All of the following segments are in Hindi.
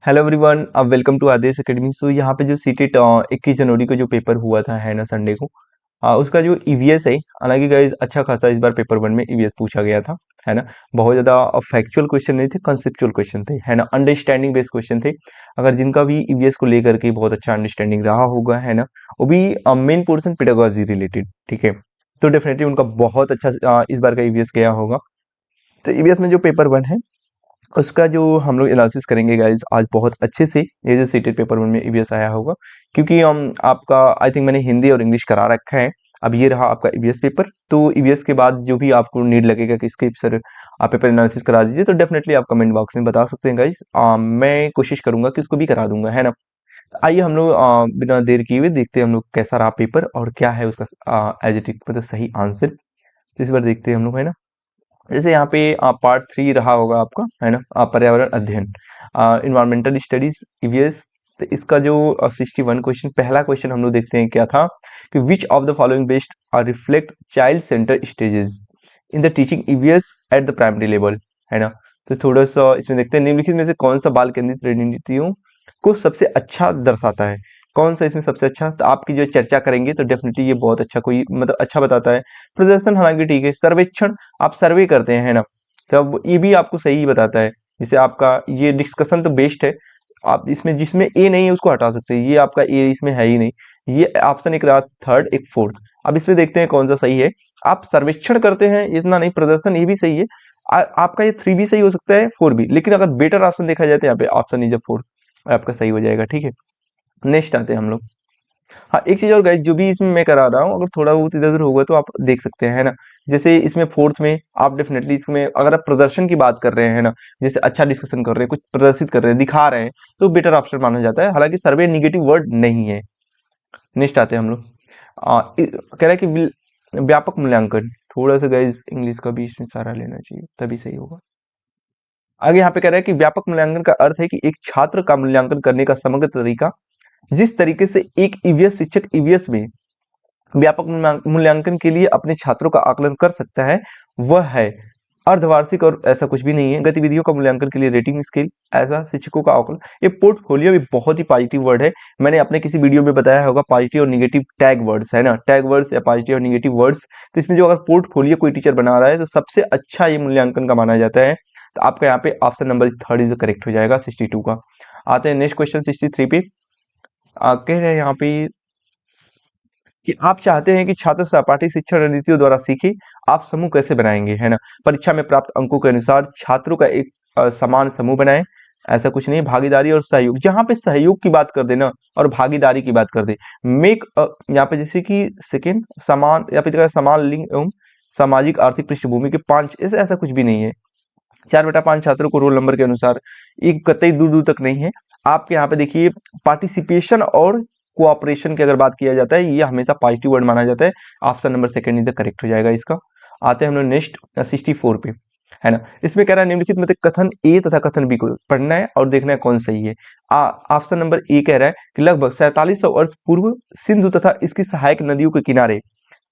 हेलो एवरीवन, अब वेलकम टू आदेश एकेडमी। सो यहाँ पे जो सीटेट 21 जनवरी को जो पेपर हुआ था है ना संडे को, उसका जो ईवीएस है, हालांकि गाइज अच्छा खासा इस बार पेपर वन में ईवीएस पूछा गया था, है ना। बहुत ज़्यादा फैक्चुअल क्वेश्चन नहीं थे, कंसेप्चुअल क्वेश्चन थे, है ना। अंडरस्टैंडिंग बेस्ड क्वेश्चन थे। अगर जिनका भी ईवीएस को लेकर के बहुत अच्छा अंडरस्टैंडिंग रहा होगा, है ना, वो भी मेन पोर्सन पेडागोजी रिलेटेड, ठीक है, तो डेफिनेटली उनका बहुत अच्छा इस बार का ईवीएस गया होगा। तो ईवीएस में जो पेपर वन है उसका जो हम लोग एनालिसिस करेंगे गाइज आज बहुत अच्छे से। ये जो सीटेड पेपर वन में ईवीएस आया होगा, क्योंकि आपका आई थिंक मैंने हिंदी और इंग्लिश करा रखा है। अब ये रहा आपका ईवीएस पेपर। तो ईवीएस के बाद जो भी आपको नीड लगेगा कि इसके सर आप पेपर एनालिसिस करा दीजिए, तो डेफिनेटली आप कमेंट बॉक्स में बता सकते हैं गाइज। मैं कोशिश करूंगा कि उसको भी करा दूंगा, है ना। आइए हम लोग बिना देर किए हुए देखते हैं हम लोग कैसा रहा पेपर और क्या है उसका एज इट मतलब सही आंसर। तो इस बार देखते हैं हम लोग, है ना। जैसे यहाँ पे पार्ट 3 रहा होगा आपका, है ना, पर्यावरण अध्ययन, इन्वायरमेंटल स्टडीज ईवीएस। तो इसका जो 61 क्वेश्चन, पहला क्वेश्चन हम लोग देखते हैं क्या था कि which of the following best are reflect child centre stages in the teaching EVS at the primary level, है ना। तो थोड़ा सा इसमें देखते हैं निम्नलिखित में से कौन सा बाल केंद्रित रणनीतियों को सबसे अच्छा दर्शाता है। कौन सा इसमें सबसे अच्छा, तो आपकी जो चर्चा करेंगे तो डेफिनेटली ये बहुत अच्छा कोई मतलब अच्छा बताता है। प्रदर्शन हालांकि ठीक है, सर्वेक्षण आप सर्वे करते हैं, है ना, तब ये भी आपको सही बताता है। जैसे आपका ये डिस्कशन तो बेस्ट है, आप इसमें जिसमें ए नहीं है उसको हटा सकते हैं, ये आपका ए इसमें है ही नहीं। ये ऑप्शन एक रहा थर्ड, एक फोर्थ। अब इसमें देखते हैं कौन सा सही है। आप सर्वेक्षण करते हैं इतना नहीं, प्रदर्शन ये भी सही है। आपका ये 3 भी सही हो सकता है, 4 भी, लेकिन अगर बेटर ऑप्शन देखा जाए तो यहाँ पे ऑप्शन इज 4 आपका सही हो जाएगा, ठीक है। नेक्स्ट आते हैं हम लोग। हाँ, एक चीज और गाइस, जो भी इसमें मैं करा रहा हूँ, अगर थोड़ा बहुत इधर उधर होगा तो आप देख सकते हैं, है ना। जैसे इसमें फोर्थ में आप डेफिनेटली इसमें अगर आप प्रदर्शन की बात कर रहे हैं ना, जैसे अच्छा डिस्कशन कर रहे हैं, कुछ प्रदर्शित कर रहे हैं, दिखा रहे हैं, तो बेटर ऑप्शन माना जाता है। हालांकि सर्वे निगेटिव वर्ड नहीं है। नेक्स्ट आते हैं हम लोग। कह रहा है कि व्यापक मूल्यांकन, थोड़ा सा गाइस इंग्लिश का भी इसमें सहारा लेना चाहिए तभी सही होगा। आगे यहाँ पे कह रहा है कि व्यापक मूल्यांकन का अर्थ है कि एक छात्र का मूल्यांकन करने का समग्र तरीका। जिस तरीके से एक ईवीएस शिक्षक ईवीएस में व्यापक मूल्यांकन के लिए अपने छात्रों का आकलन कर सकता है, वह है अर्धवार्षिक, और ऐसा कुछ भी नहीं है। गतिविधियों का मूल्यांकन के लिए रेटिंग स्केल, ऐसा शिक्षकों का आकलन। ये पोर्टफोलियो भी बहुत ही पॉजिटिव वर्ड है। मैंने अपने किसी वीडियो में बताया होगा पॉजिटिव और निगेटिव टैग वर्ड्स, है ना, टैग वर्ड्स या पॉजिटिव और निगेटिव वर्ड्स। तो इसमें जो अगर पोर्टफोलियो कोई टीचर बना रहा है तो सबसे अच्छा ये मूल्यांकन का माना जाता है। तो आपका यहाँ पे option number third is correct हो जाएगा 62 का। आते हैं नेक्स्ट क्वेश्चन 63 पे। कह रहे हैं यहाँ पे कि आप चाहते हैं कि छात्र सहपाठी शिक्षण रणनीतियों द्वारा सीखे, आप समूह कैसे बनाएंगे, है ना। परीक्षा में प्राप्त अंकों के अनुसार छात्रों का एक समान समूह बनाएं। ऐसा कुछ नहीं, भागीदारी और सहयोग, जहां पे सहयोग की बात कर देना और भागीदारी की बात कर दे, मेक यहाँ पे जैसे कि सेकेंड समान, या फिर समान लिंग एवं सामाजिक आर्थिक पृष्ठभूमि के 5, ऐसा ऐसा कुछ भी नहीं है। 4/5 छात्रों को रोल नंबर के अनुसार, एक कतई दूर दूर तक नहीं है। आपके यहाँ पे देखिए पार्टिसिपेशन और कोऑपरेशन की अगर बात किया जाता है, ये हमेशा पॉजिटिव वर्ड माना जाता है। Option number second is the correct हो जाएगा इसका। आते हैं हम लोग नेक्स्ट 64 पे, है ना। इसमें कह रहा है निम्नलिखित में से कथन ए तथा कथन बी को पढ़ना है और देखना है कौन सही है। ऑप्शन नंबर ए कह रहा है कि लगभग 4700 वर्ष पूर्व सिंधु तथा इसकी सहायक नदियों के किनारे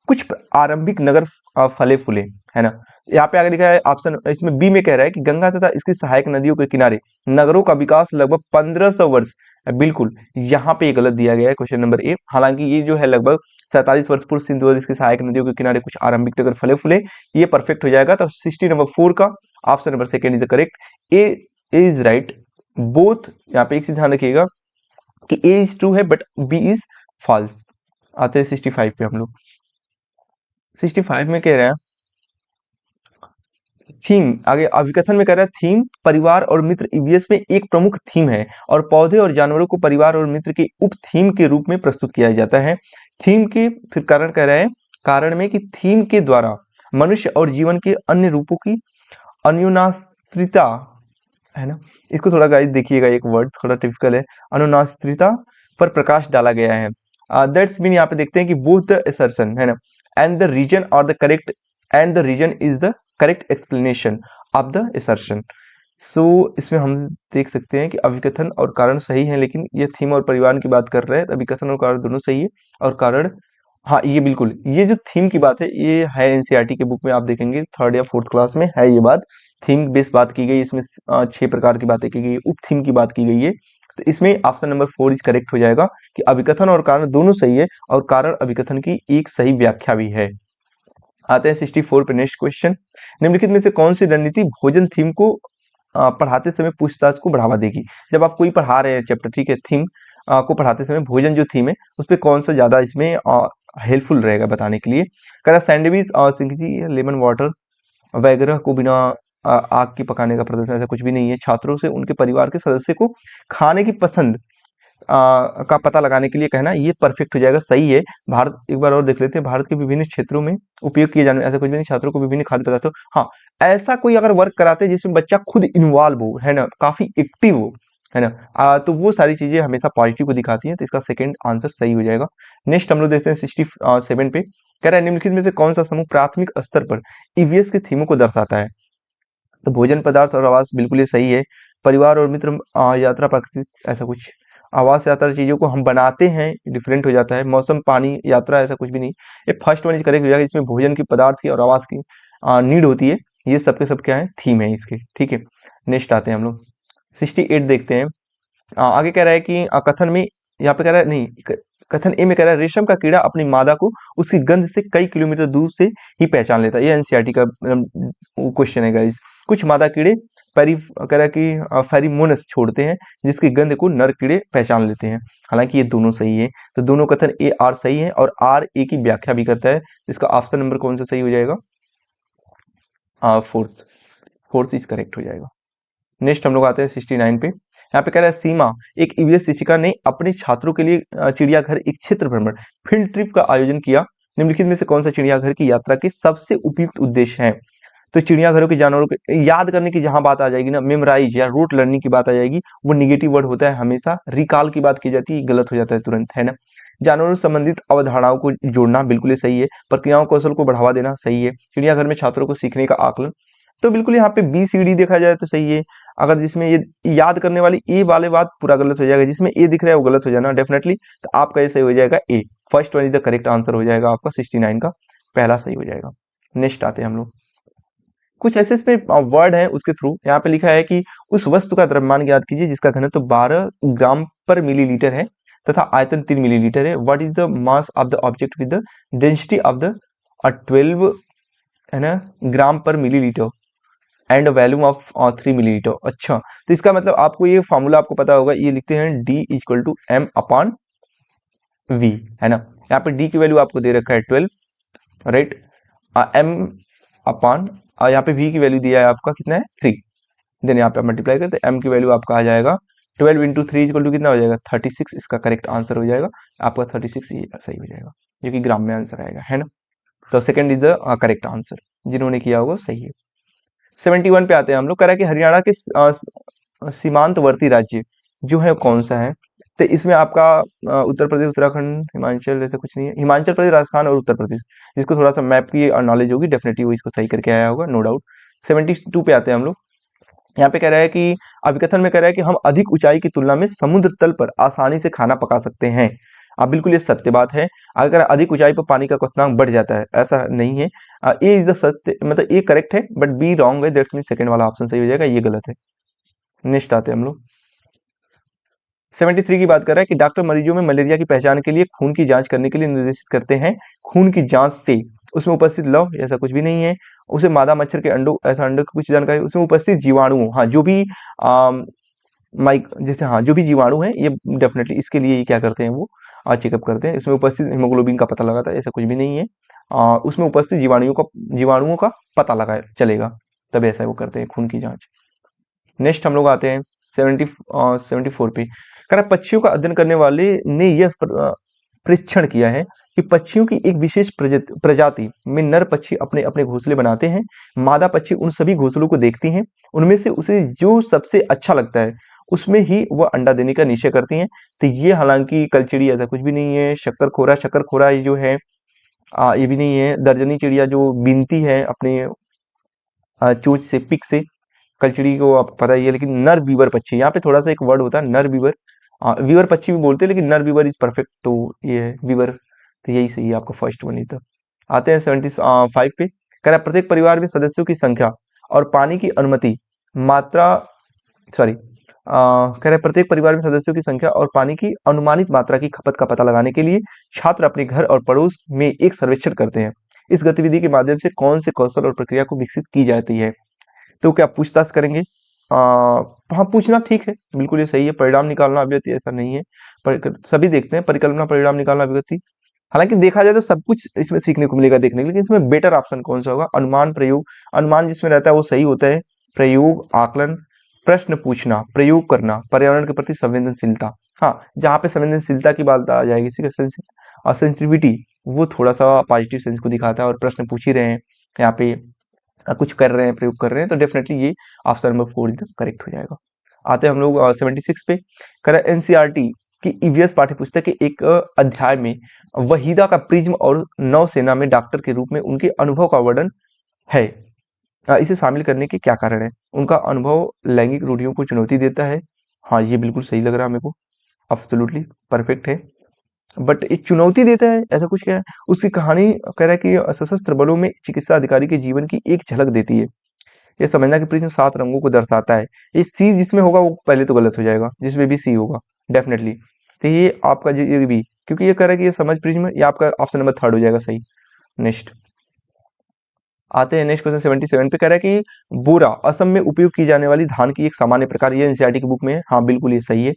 कुछ आरंभिक नगर फले फूले, है ना। यहाँ पे आगे लिखा है ऑप्शन, इसमें बी में कह रहा है कि गंगा तथा इसकी सहायक नदियों के किनारे नगरों का विकास लगभग 1500 वर्ष। बिल्कुल यहाँ पे गलत दिया गया है क्वेश्चन नंबर ए। हालांकि ये जो है लगभग 47 वर्ष पूर्व सिंधु और इसकी सहायक नदियों के किनारे कुछ आरंभिक नगर फले फूले, ये परफेक्ट हो जाएगा। तो 60 नंबर 4 का option number second is correct. A is right both. यहाँ पे एक चीज ध्यान रखिएगा कि ए इज ट्रू है बट बी इज फॉल्स। आते हैं 65 पे हम लोग। 65 में कह रहे हैं थीम, आगे अभिकथन में कह रहा है थीम परिवार और मित्र ईवीएस में एक प्रमुख थीम है और पौधे और जानवरों को परिवार और मित्र के उप थीम के रूप में प्रस्तुत किया जाता है। थीम के फिर कारण कह रहे हैं, कारण में कि थीम के द्वारा मनुष्य और जीवन के अन्य रूपों की अन्योन्याश्रितता, है ना। इसको थोड़ा गाइस देखिएगा, एक वर्ड थोड़ा टिपिकल है, अनुनास्त्रिता पर प्रकाश डाला गया है। दैट्स मीन यहाँ पे देखते हैं कि बोथ द असर्शन, है ना, एंड द रीजन और the correct, and the reason is the correct explanation of the assertion. So इसमें हम देख सकते हैं कि अभिकथन और कारण सही है, लेकिन ये थीम और परिवार की बात कर रहे हैं, तो अभिकथन और कारण दोनों सही है और कारण हाँ, ये बिल्कुल, ये जो थीम की बात है ये है एनसीईआरटी के बुक में, आप देखेंगे 3rd या 4th क्लास में है ये बात। थीम बेस्ड बात की गई, इसमें 6 प्रकार की बातें की गई, उप थीम की बात की गई है। तो इसमें ऑप्शन नंबर 4 इज करेक्ट हो जाएगा कि अभिकथन और कारण दोनों सही है और कारण अभिकथन की एक सही व्याख्या भी है। आते हैं 64 पे नेक्स्ट क्वेश्चन। निम्नलिखित में से कौन सी रणनीति भोजन थीम को पढ़ाते समय पूछताछ को बढ़ावा देगी? जब आप कोई पढ़ा रहे हैं चैप्टर, ठीक है, थीम को पढ़ाते समय भोजन जो थीम है उस पे कौन सा ज्यादा इसमें हेल्पफुल रहेगा बताने के लिए। करा सैंडविच, सिंगजी, लेमन वाटर वगैरह को बिना आग की पकाने का प्रदर्शन, ऐसा कुछ भी नहीं है। छात्रों से उनके परिवार के सदस्य को खाने की पसंद का पता लगाने के लिए कहना, ये परफेक्ट हो जाएगा, सही है। भारत, एक बार और देख लेते हैं, भारत के विभिन्न क्षेत्रों में उपयोग किए जाने, ऐसा कुछ भी नहीं। छात्रों को विभिन्न खाद्य पदार्थों, हाँ, ऐसा कोई अगर वर्क कराते हैं जिसमें बच्चा खुद इन्वॉल्व हो, है ना, काफी एक्टिव हो, है ना, तो वो सारी चीजें हमेशा पॉजिटिव को दिखाती हैं, तो इसका सेकंड आंसर सही हो जाएगा। नेक्स्ट हम लोग देखते हैं 67 पे। कह रहा है निम्नलिखित में से कौन सा समूह प्राथमिक स्तर पर ईवीएस के थीमों को दर्शाता है? तो भोजन पदार्थ और आवास, बिल्कुल ये सही है। परिवार और मित्र, यात्रा, प्रकृति, ऐसा कुछ आवास यात्रा चीजों को हम बनाते हैं, डिफरेंट हो जाता है। मौसम, पानी, यात्रा, ऐसा कुछ भी नहीं। ये फर्स्ट वन इज करेक्ट हो जाएगा, इसमें भोजन की, पदार्थ की और आवास की नीड होती है। ये सबके सब क्या है, थीम है इसके, ठीक है। नेक्स्ट आते हैं हम लोग 68 देखते हैं। आगे कह रहा है कि कथन में, यहाँ पे कह रहा है नहीं, कथन ए में कह रहा है रेशम का कीड़ा अपनी मादा को उसकी गंध से कई किलोमीटर दूर से ही पहचान लेता है। ये एनसीईआरटी का क्वेश्चन है गाइस। कुछ मादा कीड़े पेरी, कह रहा है कि फेरीमोनस छोड़ते हैं जिसकी गंध को नर कीड़े पहचान लेते हैं। हालांकि ये दोनों सही है, तो दोनों कथन ए आर सही है और आर ए की व्याख्या भी करता है। इसका ऑप्शन नंबर कौन सा सही हो जाएगा? फोर्थ, फोर्थ इज करेक्ट हो जाएगा। नेक्स्ट हम लोग आते हैं 69 पे। यहाँ पे कह रहा है सीमा, एक ईवीएस शिक्षिका ने अपने छात्रों के लिए चिड़ियाघर एक क्षेत्र भ्रमण फील्ड ट्रिप का आयोजन किया। निम्नलिखित में से कौन सा चिड़ियाघर की यात्रा के सबसे उपयुक्त उद्देश्य है? तो चिड़ियाघरों के जानवरों को याद करने की जहां बात आ जाएगी ना, मेमोराइज या रूट लर्निंग की बात आ जाएगी, वो निगेटिव वर्ड होता है हमेशा। रिकॉल की बात की जाती है, गलत हो जाता है तुरंत, है ना। जानवरों से संबंधित अवधारणाओं को जोड़ना, बिल्कुल ये सही है। प्रक्रियाओं कौशल को बढ़ावा देना, सही है। चिड़ियाघर में छात्रों को सीखने का आकलन, तो बिल्कुल यहाँ पे बी सी डी देखा जाए तो सही है। अगर जिसमें ये याद करने वाली ए वाले बात पूरा गलत हो जाएगा, जिसमें ए दिख रहा है वो गलत हो जाना डेफिनेटली। तो आपका ये सही हो जाएगा A, first one is the correct answer हो जाएगा आपका 69 का, पहला सही हो जाएगा। नेक्स्ट आते हैं हम लोग, कुछ ऐसे इसमें वर्ड है उसके थ्रू। यहाँ पे लिखा है कि उस वस्तु का द्रव्यमान ज्ञात कीजिए जिसका घनत्व 12 ग्राम पर मिलीलीटर है तथा आयतन 3 मिलीलीटर है। What is the mass of the object with the density of the 12, है ना, ग्राम पर millilitre and volume of 3 millilitre. अच्छा, तो इसका मतलब आपको ये फॉर्मूला आपको पता होगा, ये लिखते हैं D equal to M upon V, है ना। यहाँ पे D की वैल्यू आपको दे रखा है 12, राइट, एम अपॉन, यहाँ पे V की वैल्यू दिया है आपका कितना है 3, देन यहाँ पे आप मल्टीप्लाई करते हैं, M की वैल्यू आपका आ जाएगा 12 इंटू 3 इक्वल टू कितना हो जाएगा 36, इसका करेक्ट आंसर हो जाएगा आपका 36, ये सही हो जाएगा, जो कि ग्राम में आंसर आएगा, है ना। तो second is the correct answer, जिन्होंने किया होगा सही है। 71 पे आते हैं हम लोग। कह रहा है कि हरियाणा के सीमांतवर्ती राज्य जो है कौन सा है? तो इसमें आपका उत्तर प्रदेश, उत्तराखंड, हिमाचल, ऐसा कुछ नहीं है। हिमाचल प्रदेश, राजस्थान और उत्तर प्रदेश। जिसको थोड़ा सा मैप की नॉलेज होगी डेफिनेटली वो इसको सही करके आया होगा, नो डाउट। 72 पे आते हैं हम लोग। यहाँ पे कह रहा है कि अभिकथन में कह रहा है कि हम अधिक ऊंचाई की तुलना में समुद्र तल पर आसानी से खाना पका सकते हैं। अब बिल्कुल ये सत्य बात है। अगर अधिक ऊंचाई पर पानी का क्वथनांक बढ़ जाता है, ऐसा नहीं है। ए इज द सत्य, मतलब ए करेक्ट है बट बी रॉन्ग है, दैट्स मीन सेकंड वाला ऑप्शन सही हो जाएगा, ये गलत है। नेक्स्ट आते हैं हम लोग 73 की बात कर रहा है कि डॉक्टर मरीजों में मलेरिया की पहचान के लिए खून की जांच करने के लिए निर्देशित करते हैं। खून की जांच से उसमें उपस्थित लव, ऐसा कुछ भी नहीं है। उसे मादा मच्छर के अंडों, ऐसा अंडों की कुछ जानकारी, उसमें उपस्थित जीवाणु, हाँ, जो भी माइक जैसे, हाँ, जो भी जीवाणु है ये डेफिनेटली इसके लिए क्या करते हैं, वो चेकअप करते हैं। इसमें उपस्थित हीमोग्लोबिन का पता लगाता है, ऐसा कुछ भी नहीं है। उसमें उपस्थित जीवाणुओं का पता लगा चलेगा, तब ऐसा वो करते हैं खून की जांच। नेक्स्ट हम लोग आते हैं 74 पे। कह रहा है पक्षियों का अध्ययन करने वाले ने यह परीक्षण किया है कि पक्षियों की एक विशेष प्रजाति में नर पक्षी अपने अपने घोंसले बनाते हैं। मादा पक्षी उन सभी घोंसलों को देखती हैं, उनमें से उसे जो सबसे अच्छा लगता है उसमें ही वह अंडा देने का निश्चय करती हैं। तो ये हालांकि कलचिड़ी, ऐसा कुछ भी नहीं है। शक्करखोरा ये जो है ये भी नहीं है। दर्जनी चिड़िया जो बीनती है अपने चोंच से, पिक से, कलचिड़ी को आप पता ही है। लेकिन नर बीवर पक्षी, यहाँ पे थोड़ा सा एक वर्ड होता है नर बीवर, वीवर पक्षी भी बोलते हैं लेकिन नर बीवर इज परफेक्ट, तो ये है बीवर। तो यही सही है आपका फर्स्ट वन इधर। आते हैं 75 पे, कह रहा है प्रत्येक परिवार में सदस्यों की संख्या और पानी की अनुमति मात्रा, सॉरी, कह रहे प्रत्येक परिवार में सदस्यों की संख्या और पानी की अनुमानित मात्रा की खपत का पता लगाने के लिए छात्र अपने घर और पड़ोस में एक सर्वेक्षण करते हैं। इस गतिविधि के माध्यम से कौन से कौशल और प्रक्रिया को विकसित की जाती है? तो क्या पूछताछ करेंगे? हाँ, पूछना ठीक है, बिल्कुल ये सही है। परिणाम निकालना अव्यक्ति ऐसा नहीं है, पर सभी देखते हैं परिकल्पना परिणाम निकालना अव्यक्ति। हालांकि देखा जाए तो सब कुछ इसमें सीखने को मिलेगा देखने के लिए, लेकिन इसमें बेटर ऑप्शन कौन सा होगा? अनुमान प्रयोग, अनुमान जिसमें रहता है वो सही होता है। प्रयोग, आकलन, प्रश्न पूछना, प्रयोग करना, पर्यावरण के प्रति संवेदनशीलता। हाँ, जहाँ पे संवेदनशीलता की बात आ जाएगी, सेंसिटिविटी, वो थोड़ा सा पॉजिटिव सेंस को दिखाता है। और प्रश्न पूछ ही रहे हैं यहाँ पे, कुछ कर रहे हैं, प्रयोग कर रहे हैं, तो डेफिनेटली ये ऑप्शन नंबर 4 एकदम करेक्ट हो जाएगा। आते हैं हम लोग 76 पे, करें एनसीईआरटी की ईवीएस पाठ्य पुस्तक के एक अध्याय में वहीदा का प्रिज्म और नौसेना में डॉक्टर के रूप में उनके अनुभव का वर्णन है। इसे शामिल करने के क्या कारण है? उनका अनुभव लैंगिक रूढ़ियों को चुनौती देता है। हाँ, ये बिल्कुल सही लग रहा है मेरे को, एब्सोल्युटली परफेक्ट है। बट एक चुनौती देता है, ऐसा कुछ क्या है? उसकी कहानी कह रहा है कि सशस्त्र बलों में चिकित्सा अधिकारी के जीवन की एक झलक देती है। ये समझना कि प्रिज्म 7 रंगों को दर्शाता है। ये सी जिसमें होगा वो पहले तो गलत हो जाएगा, जिसमें भी सी होगा डेफिनेटली। तो ये आपका ये भी, क्योंकि ये कह रहा है कि ये समझ प्रिज्म, ये आपका ऑप्शन नंबर 3 हो जाएगा सही। नेक्स्ट आते हैं नेक्स्ट क्वेश्चन 77 पे, कह रहा है कि बोरा असम में उपयोग की जाने वाली धान की एक सामान्य प्रकार, ये एनसीईआरटी की बुक में है। हाँ, बिल्कुल ये सही है।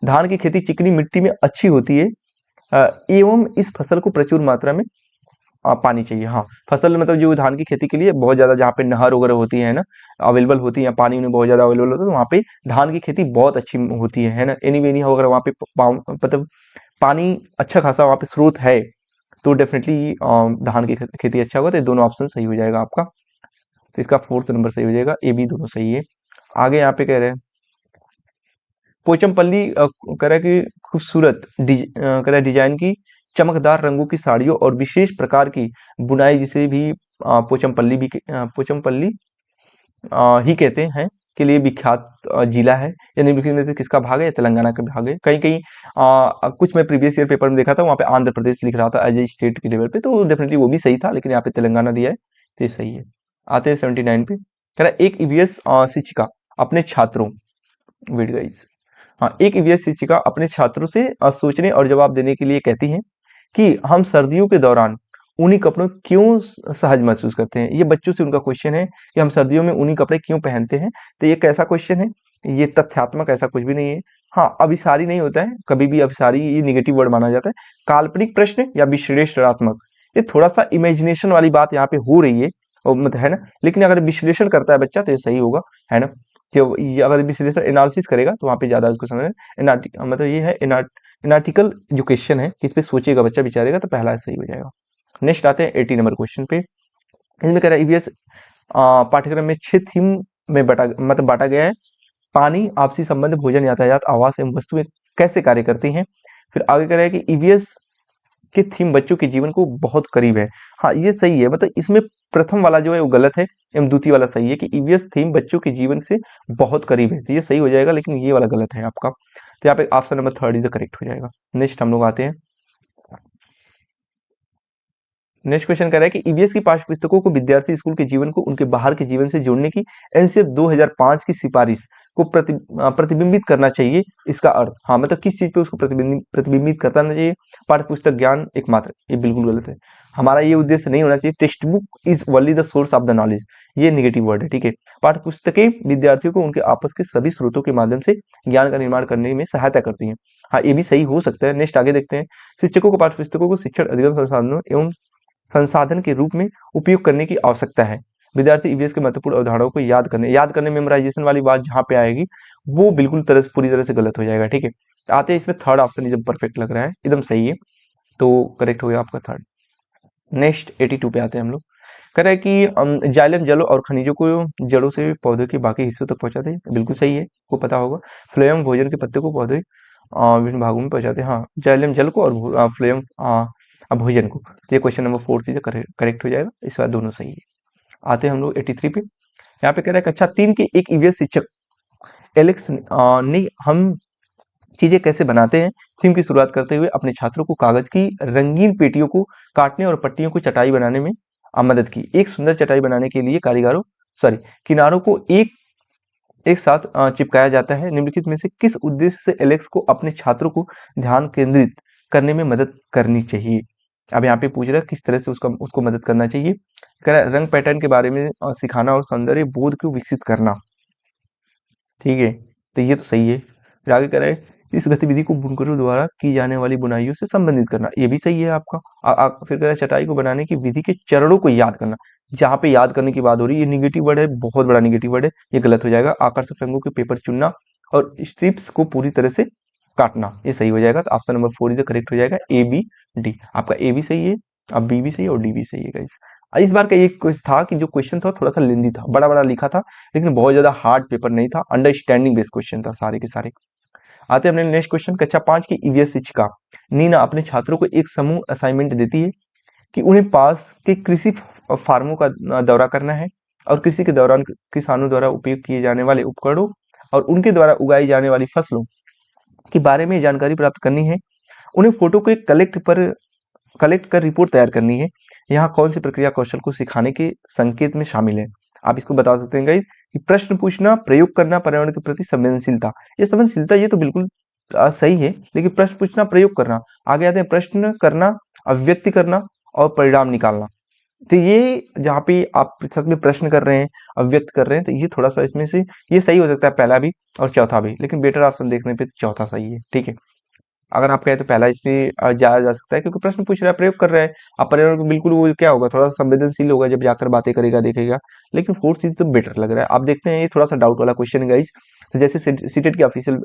धान की खेती चिकनी मिट्टी में अच्छी होती है, एवं इस फसल को प्रचुर मात्रा में पानी चाहिए। हाँ, फसल मतलब जो धान की खेती के लिए बहुत ज्यादा, जहाँ पे नहर वगैरह होती है ना, अवेलेबल होती है, पानी उन्हें बहुत ज्यादा अवेलेबल होता है, तो वहाँ पे धान की खेती बहुत अच्छी होती है ना। एनी वेनी वगैरह वहाँ पे मतलब पानी अच्छा खासा वहाँ पे स्रोत है, तो डेफिनेटली धान की खेती अच्छा होगा। तो ये दोनों ऑप्शन सही हो जाएगा आपका। तो इसका 4th नंबर सही हो जाएगा, ए बी दोनों सही है। आगे यहाँ पे कह रहे हैं पोचमपल्ली, कह रहा है कि खूबसूरत कह रहा है डिजाइन की चमकदार रंगों की साड़ियों और विशेष प्रकार की बुनाई, जिसे भी पोचमपल्ली भी पोचमपल्ली ही कहते हैं, के लिए विख्यात जिला है। या निम्नलिखित में से किसका भाग है? तेलंगाना का भाग है। कहीं कहीं कुछ मैं प्रीवियस ईयर पेपर में देखा था, वहाँ पे आंध्र प्रदेश लिख रहा था एज ए स्टेट के लेवल पे, तो डेफिनेटली वो भी सही था, लेकिन यहाँ पे तेलंगाना दिया है, तो ये सही है। आते हैं 79 पे, कह रहा है एक ईवीएस शिक्षिका अपने छात्रों, वेट गाइस, हाँ, एक ईवीएस शिक्षिका अपने छात्रों से सोचने और जवाब देने के लिए कहती हैं कि हम सर्दियों के दौरान ऊनी कपड़ों क्यों सहज महसूस करते हैं। ये बच्चों से उनका क्वेश्चन है कि हम सर्दियों में ऊनी कपड़े क्यों पहनते हैं। तो ये कैसा क्वेश्चन है? ये तथ्यात्मक ऐसा कुछ भी नहीं है। हाँ, अभिसारी नहीं होता है कभी भी, अभिसारी ये निगेटिव वर्ड माना जाता है। काल्पनिक प्रश्न या विश्लेषणात्मक, ये थोड़ा सा इमेजिनेशन वाली बात यहाँ पे हो रही है, और मतलब है ना। लेकिन अगर विश्लेषण करता है बच्चा तो ये सही होगा, है ना। कि ये अगर विश्लेषण एनालिसिस करेगा तो वहाँ पे ज्यादा उसको समझ मतलब ये है एनार्टिकल जो क्वेश्चन है कि इस पे सोचेगा बच्चा, विचारेगा, तो पहला सही हो जाएगा। नेक्स्ट आते हैं 80 नंबर क्वेश्चन पे। इसमें कह रहा है ईवीएस पाठ्यक्रम में 6 थीम में बांटा गया है। पानी, आपसी संबंध, भोजन, यातायात, आवास एवं वस्तुएं कैसे कार्य करती हैं। फिर आगे कह रहा है कि ईवीएस की थीम बच्चों के जीवन को बहुत करीब है। हाँ, ये सही है, मतलब इसमें प्रथम वाला जो है वो गलत है, एवं द्वितीय वाला सही है कि ईवीएस थीम बच्चों के जीवन से बहुत करीब है, तो ये सही हो जाएगा, लेकिन ये वाला गलत है आपका। तो यहाँ पे ऑप्शन नंबर 3 इज करेक्ट हो जाएगा। नेक्स्ट हम लोग आते हैं, नेक्स्ट क्वेश्चन कह रहा है कि ईवीएस की पाठ्य पुस्तकों को विद्यार्थी स्कूल के जीवन को उनके बाहर के जीवन से जोड़ने की एनसीएफ 2005 की सिफारिश को प्रतिबिंबित करना चाहिए। इसका अर्थ, हाँ, मतलब किस चीज पे उसको प्रतिबिंबित करना चाहिए? पाठ्य पुस्तक ज्ञान एकमात्र, ये बिल्कुल गलत है। हमारा ये उद्देश्य नहीं होना चाहिए। Text book is only the source of the knowledge, ये निगेटिव वर्ड है, ठीक है। पाठ्य पुस्तकें विद्यार्थियों को उनके आपस के सभी स्रोतों के माध्यम से ज्ञान का निर्माण करने में सहायता करती हैं। हाँ, ये भी सही हो सकता है। नेक्स्ट आगे देखते हैं, शिक्षकों को पाठ्य पुस्तकों को शिक्षण अधिगम संसाधनों एवं संसाधन के रूप में उपयोग करने की आवश्यकता है। विद्यार्थी ईवीएस के महत्वपूर्ण अवधारणाओं को याद करने मेमोराइजेशन वाली बात जहाँ पे आएगी वो बिल्कुल पूरी तरह से गलत हो जाएगा, ठीक है। आते हैं इसमें थर्ड ऑप्शन एकदम परफेक्ट लग रहा है, एकदम सही है, तो करेक्ट हो गया आपका थर्ड। नेक्स्ट 82 पे आते हैं हम लोग। कह रहा है कि जाइलम जलों और खनिजों को जड़ों से पौधे के बाकी हिस्सों तक पहुंचाते हैं, बिल्कुल सही है, को पता होगा। फ्लोएम भोजन के पत्ते को पौधे विभिन्न भागों में पहुंचाते हैं। हाँ, जाइलम जल को और फ्लोएम भोजन को। तो ये क्वेश्चन नंबर 4 चीजें करेक्ट हो जाएगा, इस बार दोनों सही है। आते हैं हम लोग 83 पे। यहाँ पे कह रहा है कक्षा 3 के एक ईवीएस शिक्षक एलेक्स ने हम चीजें कैसे बनाते हैं। थीम की शुरुआत करते हुए अपने छात्रों को कागज की रंगीन पेटियों को काटने और पट्टियों को चटाई बनाने में मदद की। एक सुंदर चटाई बनाने के लिए कारीगरों सॉरी किनारों को एक एक साथ चिपकाया जाता है। निम्नलिखित में से किस उद्देश्य से एलेक्स को अपने छात्रों को ध्यान केंद्रित करने में मदद करनी चाहिए। अब यहाँ पे पूछ रहा है किस तरह से उसको मदद करना चाहिए। कह रहा है रंग पैटर्न के बारे में सिखाना और सौंदर्य बोध को विकसित करना। ठीक है, तो ये तो सही है। फिर आगे कह रहा है इस गतिविधि को बुनकरों द्वारा की जाने वाली बुनाइयों से संबंधित करना, ये भी सही है आपका। फिर कह रहा है चटाई को बनाने की विधि के चरणों को याद करना। जहाँ पे याद करने की बात हो रही है, ये निगेटिव वर्ड है, बहुत बड़ा निगेटिव वर्ड है, ये गलत हो जाएगा। आकर्षक रंगों के पेपर चुनना और स्ट्रिप्स को पूरी तरह से काटना, ये सही हो जाएगा। तो ऑप्शन नंबर 4 इज करेक्ट हो जाएगा, ए बी डी। आपका ए भी सही है, अब बी भी सही है और डी भी सही है गाइस। इस बार का एक कुछ था कि जो क्वेश्चन था थोड़ा सा लेंदी था, बड़ा बड़ा लिखा था, लेकिन बहुत ज्यादा हार्ड पेपर नहीं था, अंडरस्टैंडिंग बेस्ड क्वेश्चन था सारे के सारे। आते हैं अपने नेक्स्ट क्वेश्चन। कक्षा 5 की ईवीएस शिक्षिका नीना अपने छात्रों को एक समूह असाइनमेंट देती है कि उन्हें पास के कृषि फार्मों का दौरा करना है और कृषि के दौरान किसानों द्वारा उपयोग किए जाने वाले उपकरणों और उनके द्वारा उगाई जाने वाली फसलों के बारे में जानकारी प्राप्त करनी है। उन्हें फोटो को एक कलेक्ट कर रिपोर्ट तैयार करनी है। यहाँ कौन सी प्रक्रिया कौशल को सिखाने के संकेत में शामिल है। आप इसको बता सकते हैं गाइस कि प्रश्न पूछना, प्रयोग करना, पर्यावरण के प्रति संवेदनशीलता। ये संवेदनशीलता ये तो बिल्कुल सही है, लेकिन प्रश्न पूछना, प्रयोग करना, आगे आते हैं प्रश्न करना, अभिव्यक्ति करना और परिणाम निकालना। तो ये जहाँ पे आप सच में प्रश्न कर रहे हैं, अभिव्यक्त कर रहे हैं, तो ये थोड़ा सा इसमें से ये सही हो सकता है पहला भी और चौथा भी, लेकिन बेटर ऑप्शन देखने पे चौथा सही है। ठीक है, अगर आप कहें तो पहला इसमें जाया जा सकता है, क्योंकि प्रश्न पूछ रहा है, प्रयोग कर रहा है। अब पर्यावरण को बिल्कुल वो क्या होगा, थोड़ा सा संवेदनशील होगा जब जाकर बातें करेगा, देखेगा। लेकिन फोर्थ चीज तो बेटर लग रहा है। आप देखते हैं ये थोड़ा सा डाउट वाला क्वेश्चन है गाइस, तो जैसे सीटेट की ऑफिशियल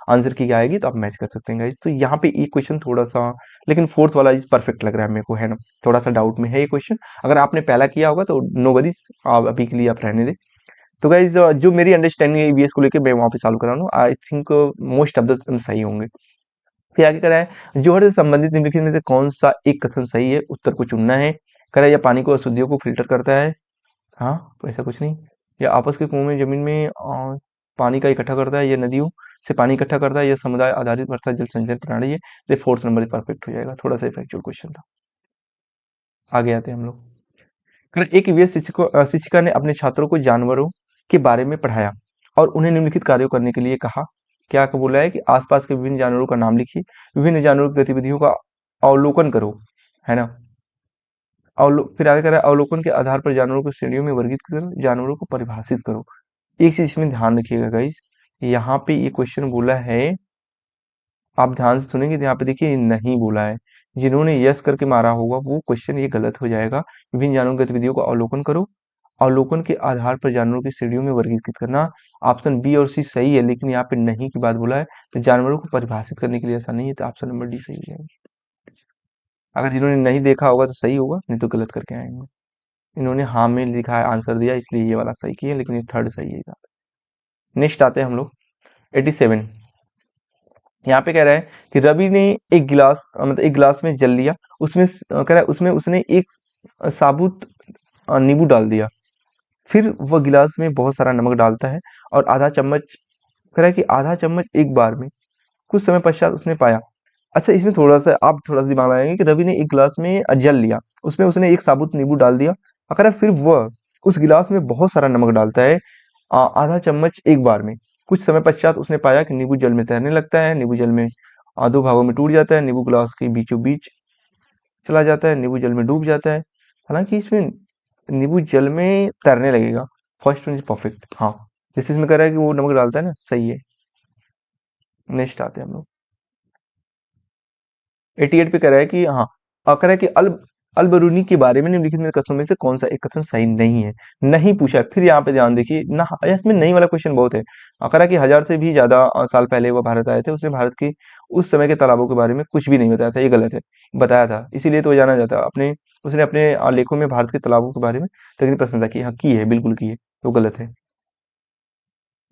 आंसर की आएगी तो आप मैच कर सकते हैं गाइस। तो यहाँ पे ये क्वेश्चन थोड़ा सा, लेकिन फोर्थ वाला इज परफेक्ट लग रहा है मेरे को, है ना। थोड़ा सा डाउट में है ये क्वेश्चन। अगर आपने पहला किया होगा तो नो वरीज, अभी के लिए आप रहने दें। तो गाइज जो मेरी अंडरस्टैंडिंग है ईवीएस को लेकर, मैं वहाँ पे सॉल्व करा हूँ। I think most of the सही होंगे। फिर आगे कह रहा है जोहर से संबंधित निम्नलिखित में से कौन सा एक कथन सही है, उत्तर को चुनना है। कह रहा है यह पानी को अशुद्धियों को फिल्टर करता है। हाँ, तो ऐसा कुछ नहीं। या आपस के कुओं में जमीन में पानी का इकट्ठा करता है, या नदियों से पानी इकट्ठा करता है, या समुदाय आधारित वर्षा जल संचयन प्रणाली है। तो फोर्थ नंबर परफेक्ट हो जाएगा, थोड़ा सा फैक्चुअल क्वेश्चन था। आगे आते हैं हम लोग। एक ईवीएस शिक्षिका ने अपने छात्रों को जानवरों के बारे में पढ़ाया और उन्हें निम्नलिखित कार्यों करने के लिए कहा। क्या बोला है कि आसपास के विभिन्न जानवरों का नाम लिखिए, विभिन्न जानवरों की गतिविधियों का अवलोकन करो, है ना। फिर आगे कह रहा है अवलोकन के आधार पर जानवरों को श्रेणियों में वर्गीकृत करो, जानवरों को परिभाषित करो। एक चीज इसमें ध्यान रखिएगा गाइस, यहाँ पे ये क्वेश्चन बोला है, आप ध्यान से सुनेंगे तो यहाँ पे देखिए नहीं बोला है। जिन्होंने यस करके मारा होगा वो क्वेश्चन ये गलत हो जाएगा। विभिन्न जानवरों की गतिविधियों का अवलोकन करो, अवलोकन के आधार पर जानवरों की श्रेणियों में वर्गीकृत करना। ऑप्शन बी और सी सही है, लेकिन यहाँ पे नहीं की बात बोला है, तो जानवरों को परिभाषित करने के लिए ऐसा नहीं है, तो ऑप्शन नंबर डी सही है। अगर जिन्होंने नहीं देखा होगा तो सही होगा, नहीं तो गलत करके आएंगे। इन्होंने हाँ में लिखा है, आंसर दिया, इसलिए ये वाला सही किया, लेकिन ये थर्ड सही है। नेक्स्ट आते हैं हम लोग 87। यहाँ पे कह रहा है कि रवि ने एक गिलास मतलब एक गिलास में जल लिया, उसमें कह रहा है उसमें उसने एक साबुत नींबू डाल दिया। फिर वह गिलास में बहुत सारा नमक डालता है और आधा चम्मच, कह रहा है कि आधा चम्मच एक बार में। कुछ समय पश्चात उसने पाया, अच्छा इसमें थोड़ा सा आप थोड़ा सा दिमाग लगाएंगे कि रवि ने एक गिलास में जल लिया, उसमें उसने एक साबुत नींबू डाल दिया। अगर फिर वह उस गिलास में बहुत सारा नमक डालता है आधा चम्मच एक बार में। कुछ समय पश्चात उसने पाया कि नींबू जल में तैरने लगता है, नींबू जल में दो भागों में टूट जाता है, नींबू गिलास के बीचों बीच चला जाता है, नींबू जल में डूब जाता है। हालांकि इसमें नींबू जल में तैरने लगेगा, फर्स्ट वन इज परफेक्ट। हाँ, जिस इसमें कह रहा है कि वो नमक डालता है ना, सही है। नेक्स्ट आते हैं हम लोग 88 पे कह रहा है कि हाँ, कह रहा है कि अल बरूनी के बारे में निम्नलिखित में कथनों में से कौन सा एक कथन सही नहीं है। नहीं पूछा है, फिर यहाँ पे ध्यान देखिए ना, इसमें नहीं वाला क्वेश्चन बहुत है। कह रहा है कि 1000 से भी ज्यादा साल पहले वो भारत आए थे, उसने भारत के उस समय के तालाबों के बारे में कुछ भी नहीं बताया था, ये गलत है। बताया था, इसीलिए तो वो जाना जाता है। उसने अपने लेखों में भारत के तालाबों के बारे में तकनीकी प्रशंसा की, हाँ की है, बिल्कुल की है, तो गलत है।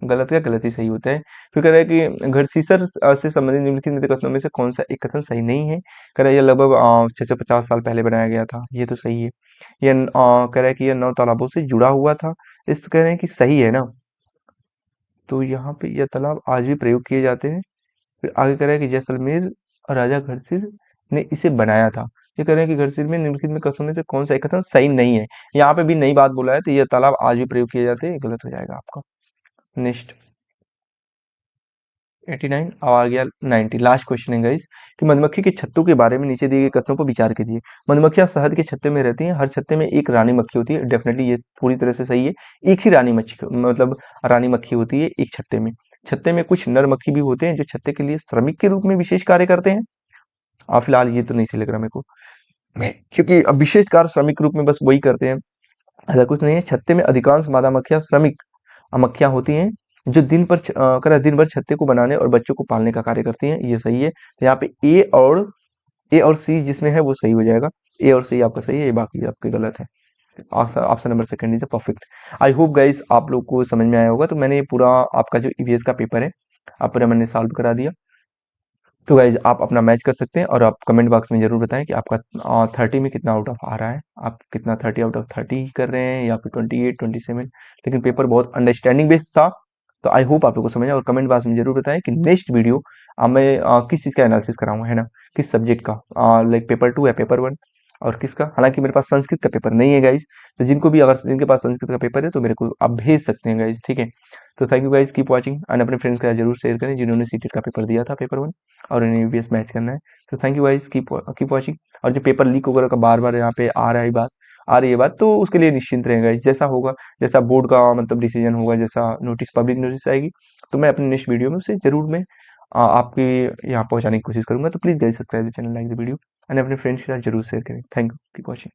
गलत का गलत ही सही होता है। फिर कह रहा है कि घड़सीसर से संबंधित निम्नलिखित में से कथनों में से कौन सा एक कथन सही नहीं है। कह रहा है यह लगभग 650 साल पहले बनाया गया था, ये तो सही है। कह रहा है कि यह 9 तालाबों से जुड़ा हुआ था, इस कह रहे हैं कि सही है ना। तो यहाँ पे यह तालाब आज भी प्रयोग किए जाते हैं, फिर आगे कह रहा है कि जैसलमेर राजा घरसिर ने इसे बनाया था। ये कह रहे हैं कि घरसिर में निम्नलिखित में कथनों में से कौन सा एक कथन सही नहीं है। यहाँ पे भी नई बात बोला है, तो ये तालाब आज भी प्रयोग किए जाते हैं, गलत हो जाएगा आपका। नेक्स्ट 89 अब आ गया 90, लास्ट क्वेश्चन है गाइस कि मधुमक्खी के छत्तों के बारे में नीचे दिए गए कथनों पर विचार कीजिए। मधुमक्खियां शहद के छत्ते में रहती हैं, हर छत्ते में एक रानी मक्खी होती है, डेफिनेटली ये पूरी तरह से सही है। एक ही रानी मक्खी मतलब रानी मक्खी होती है एक छत्ते में। छत्ते में कुछ नर मक्खी भी होते हैं जो छत्ते के लिए श्रमिक के रूप में विशेष कार्य करते हैं। फिलहाल ये तो नहीं सही लग रहा मेरे को, क्योंकि अब विशेष कार्य श्रमिक रूप में बस वही करते हैं, ऐसा कुछ नहीं है। छत्ते में अधिकांश मादा मक्खियां श्रमिक मक्खियां होती हैं जो दिन भर छत्ते को बनाने और बच्चों को पालने का कार्य करती हैं, ये सही है। तो यहाँ पे ए और सी जिसमें है वो सही हो जाएगा। ए और सी आपका सही है, ये बाकी आपके गलत है। Option number second is perfect. I hope guys आप लोग को समझ में आया होगा। तो मैंने ये पूरा आपका जो ईवीएस का पेपर है आप पूरा मैंने सॉल्व करा दिया। तो गाइज आप अपना मैच कर सकते हैं और आप कमेंट बॉक्स में जरूर बताएं कि आपका 30 में कितना आउट ऑफ आ रहा है, आप कितना 30 आउट ऑफ 30 कर रहे हैं या फिर 28 27। लेकिन पेपर बहुत अंडरस्टैंडिंग बेस्ड था, तो आई होप आप लोग को समझ आया। और कमेंट बॉक्स में जरूर बताएं कि नेक्स्ट वीडियो मैं किस चीज़ का एनालिसिस कराऊंगा, है ना, किस सब्जेक्ट का, लाइक पेपर 2 या पेपर 1 और किसका। हालांकि मेरे पास संस्कृत का पेपर नहीं है गाइज, तो जिनके पास संस्कृत का पेपर है तो मेरे को आप भेज सकते हैं गाइज, ठीक है। तो thank you guys, keep watching and अपने फ्रेंड्स के साथ जरूर शेयर करें जिन्होंने सीटेट का पेपर दिया था पेपर 1 और इन्हें यूपीएस मैच करना है। तो thank you guys, keep watching. और जो पेपर लीक वगैरह का बार बार यहाँ पे आ रही है बात, तो उसके लिए निश्चिंत रहें गाइस। जैसा होगा, जैसा बोर्ड का मतलब डिसीजन होगा, जैसा नोटिस पब्लिक नोटिस आएगी, तो मैं अपने नेक्स्ट वीडियो में उसे जरूर मैं आपके यहाँ पहुँचाने की कोशिश करूंगा। तो please guys subscribe the channel, like the video and अपने फ्रेंड्स के साथ जरूर शेयर करें। Thank you, keep watching.